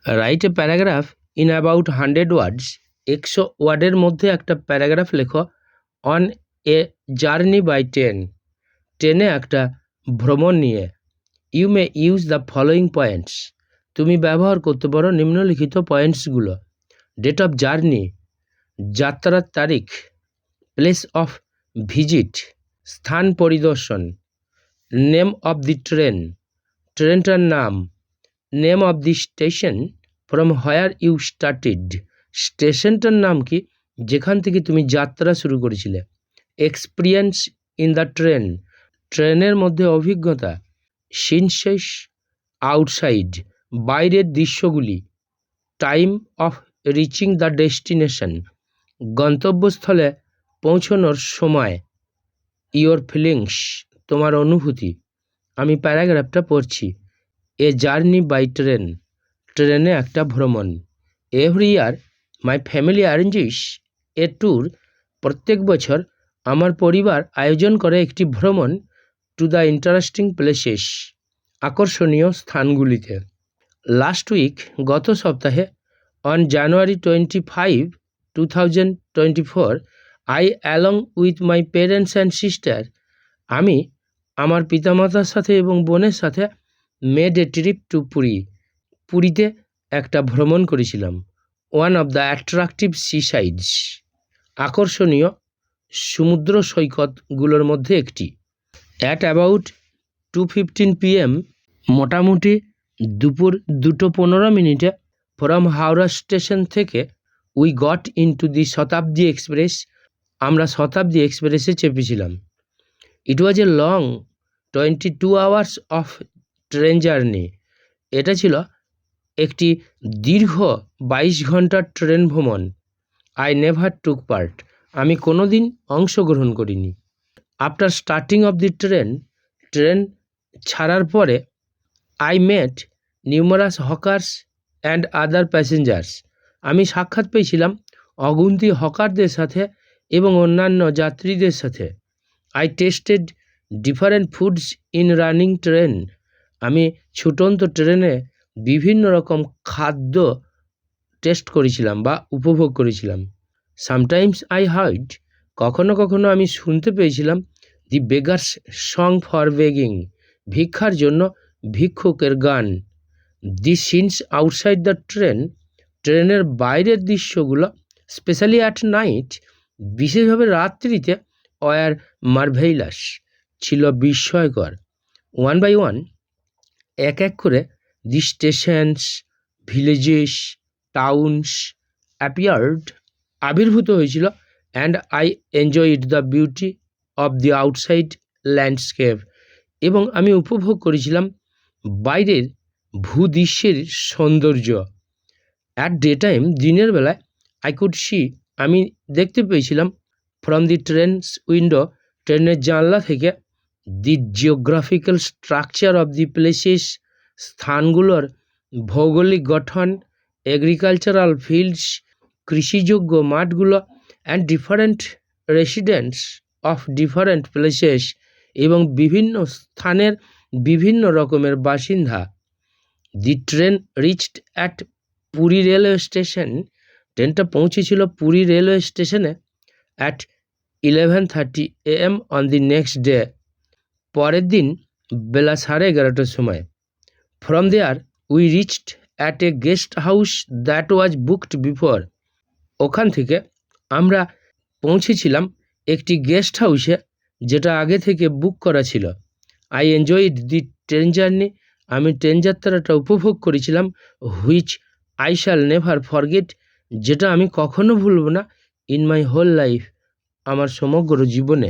Right a paragraph in about 100 words. 100 ওয়ার্ডের মধ্যে একটা প্যারাগ্রাফ লেখো on a journey by train. ট্রেনে একটা ভ্রমণ নিয়ে। You may use the following points. তুমি ব্যবহার করতে পারো নিম্নলিখিত পয়েন্টসগুলো। ডেট অফ জার্নি, যাত্রার তারিখ। প্লেস অফ ভিজিট, স্থান পরিদর্শন। নেম অফ দি ট্রেন, ট্রেনটার নাম। Name of the station, from where you started, স্টেশনটার নাম কি যেখান থেকে তুমি যাত্রা শুরু করেছিলে। এক্সপিরিয়েন্স ইন দ্য ট্রেন, ট্রেনের মধ্যে অভিজ্ঞতা। সিনসেস আউটসাইড, বাইরের দৃশ্যগুলি। Time of reaching the destination, গন্তব্যস্থলে পৌঁছানোর সময়। ইয়োর ফিলিংস, তোমার অনুভূতি। আমি প্যারাগ্রাফটা পড়ছি। এ জার্নি বাই ট্রেন, ট্রেনে একটা ভ্রমণ। Every year my family arranges A tour, প্রত্যেক বছর আমার পরিবার আয়োজন করে একটি ভ্রমণ। টু দ্য ইন্টারেস্টিং প্লেসেস, আকর্ষণীয় স্থানগুলিতে। লাস্ট উইক, গত সপ্তাহে, on January 25, 2024, I along with my parents and sister, আমি আমার পিতামাতার সাথে এবং বোনের সাথে made a trip to Puri, পুরীতে একটা ভ্রমণ করেছিলাম। One of the attractive seasides, আকর্ষণীয় সমুদ্র সৈকতগুলোর মধ্যে একটি। অ্যাট অ্যাবাউট 2:15 PM, মোটামুটি দুপুর 2:15 ফ্রম হাওড়া স্টেশন থেকে, we got into the Shatabdi express, আমরা শতাব্দী এক্সপ্রেসে চেপেছিলাম। It was a long 22 hours of train journey, এটা ছিল একটি দীর্ঘ 22 ঘন্টার ট্রেন ভ্রমণ। আই নেভার টুক পার্ট, আমি কোনো দিন অংশগ্রহণ করিনি। After starting of the train, train ছাড়ার পরে, I met numerous hawkers and other passengers, আমি সাক্ষাৎ পেয়েছিলাম অগুন্তি হকারদের সাথে এবং অন্যান্য যাত্রীদের সাথে। I tested different foods in running train, আমি ছুটন্ত ট্রেনে বিভিন্ন রকম খাদ্য টেস্ট করেছিলাম বা উপভোগ করেছিলাম। সামটাইমস আই হার্ড, কখনো কখনো আমি শুনতে পেয়েছিলাম দি বেগার্স সং ফর বেগিং, ভিক্ষার জন্য ভিক্ষুকের গান। দি সিনস আউটসাইড দ্য ট্রেন, ট্রেনের বাইরের দৃশ্যগুলো। স্পেশালি অ্যাট নাইট, বিশেষভাবে রাত্রিতে। ওয়ার মার্ভেইলাস, ছিল বিস্ময়কর। ওয়ান বাই ওয়ান, এক এক করে, দি স্টেশনস, ভিলেজেস, টাউনস অ্যাপিয়ার্ড, আবির্ভূত হয়েছিল। And I enjoyed the beauty of the outside landscape, এবং আমি উপভোগ করেছিলাম বাইরের ভূদৃশ্যের সৌন্দর্য। অ্যাট ডে টাইম, দিনের বেলায়, আই কুড সি, আমি দেখতে পেয়েছিলাম, ফ্রম দি ট্রেনস উইন্ডো, ট্রেনের জানলা থেকে, the geographical structure of the places, স্থানগুলোর ভৌগোলিক গঠন। এগ্রিকালচারাল ফিল্ডস, কৃষিযোগ্য মাঠগুলো। And different residents of different places, এবং বিভিন্ন স্থানের বিভিন্ন রকমের বাসিন্দা। The train reached at Puri railway station, ট্রেনটা পৌঁছেছিল পুরী রেলওয়ে স্টেশনে at 11:30 AM on the next day, পরের দিন বেলা 11:30টার সময়। From there we reached at a guest house that was booked before, ওখান থেকে আমরা পৌঁছেছিলাম একটি গেস্ট হাউসে, যেটা আগে থেকে বুক করা ছিল। I enjoyed the train journey, আমি ট্রেন যাত্রাটা উপভোগ করেছিলাম। Which I shall never forget, যেটা আমি কখনো ভুলব না। ইন মাই হোল লাইফ, আমার সমগ্র জীবনে।